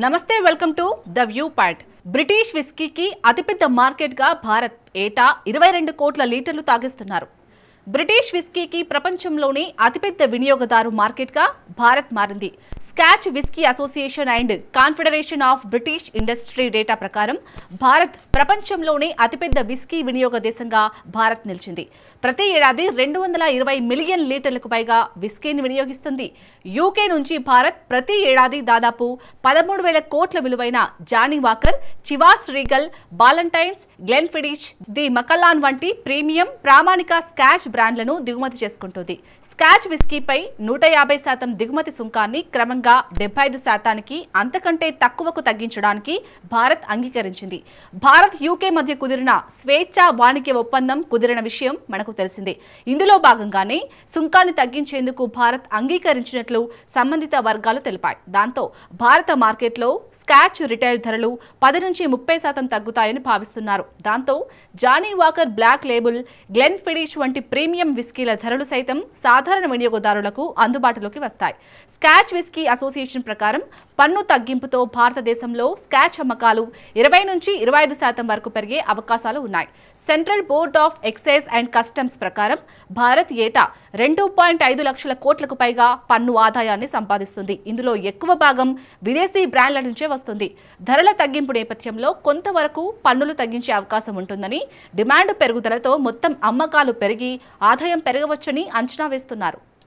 నమస్తే welcome to the view point. British విస్కీకి అతిపెద్ద మార్కెట్గా భారత్ ఏటా 22 కోట్ల లీటర్లు తాగిస్తున్నారు. బ్రిటిష్ విస్కీకి ప్రపంచంలోని అతిపెద్ద వినియోగదారు మార్కెట్గా భారత్ మారింది. Scotch whisky association and confederation of British industry data ప్రకారం భారత్ ప్రపంచంలోనే అతిపెద్ద విస్కీ వినియోగ దేశంగా భారత్ నిలిచింది. ప్రతి ఏడాది 220 మిలియన్ లీటర్లకు పైగా విస్కీని వినియోగిస్తుంది. యూకే నుంచి భారత్ ప్రతి ఏడాది దాదాపు 13,000 కోట్ల విలువైన Johnnie Walker, Chivas Regal, Ballantine's, Glenfiddich, the Macallan వంటి ప్రీమియం ప్రామాణిక స్కాచ్ బ్రాండ్లను దిగుమతి చేసుకుంటుంది. స్కాచ్ విస్కీపై 150% దిగుమతి సుంకాన్ని క్రమంగా 75%కి అంతకంటే తక్కువకు తగ్గించడానికి భారత్ అంగీకరించింది. భారత్ యూకే మధ్య కుదిరిన స్వేచ్ఛా వాణిజ్య ఒప్పందం కుదిరిన విషయం మనకు తెలిసిందే. ఇందులో భాగంగానే సుంకాన్ని తగ్గించేందుకు భారత్ అంగీకరించినట్లు సంబంధిత వర్గాలు తెలిపాయి. దాంతో భారత మార్కెట్లో స్కాచ్ రిటైల్ ధరలు 10 నుంచి 30% తగ్గుతాయని భావిస్తున్నారు. దాంతో Johnnie Walker Black Label, Glenfiddich వంటి ప్రీమియం విస్కీల ధరలు సైతం సాధారణ వినియోగదారులకు అందుబాటులోకి వస్తాయి. స్కాచ్ విస్కీ అసోసియేషన్ ప్రకారం పన్ను తగ్గింపుతో భారతదేశంలో స్కాచ్ అమ్మకాలు 20 నుంచి 25% వరకు పెరిగే అవకాశాలు ఉన్నాయి. Central Board of Excise and Customs ప్రకారం భారత్ ఏటా 2.5 లక్షల కోట్లకు పైగా పన్ను ఆదాయాన్ని సంపాదిస్తుంది. ఇందులో ఎక్కువ భాగం విదేశీ బ్రాండ్ల నుంచే వస్తుంది. ధరల తగ్గింపు నేపథ్యంలో కొంతవరకు పన్నులు తగ్గించే అవకాశం ఉంటుందని, డిమాండ్ పెరుగుదలతో మొత్తం అమ్మకాలు పెరిగి ఆదాయం పెరగవచ్చని అంచనా వేస్తున్నారు.